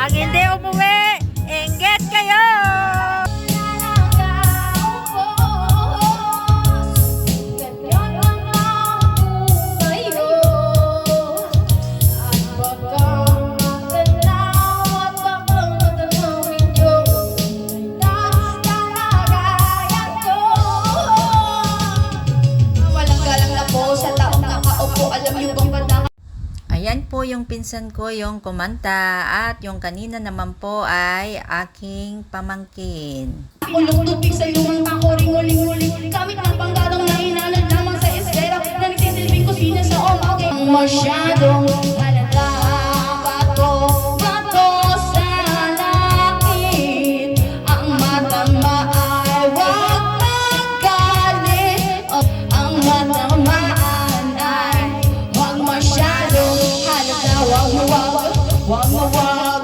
Pag hindi umuwi, inggit kayo! Ayan po yung pinsan ko, yung kumanta, at yung kanina naman po ay aking pamangkin. Ulong tubig sa lumang pako, ring-uling-uling. Kamit ng panggatong na hinanod lamang sa eskwela na nagsisilbing kusina sa omake. Masyadong halata, bato sa lakit. Ang matama ay wag magalit. Ang matamaan ay wag masyadong halata. Wag.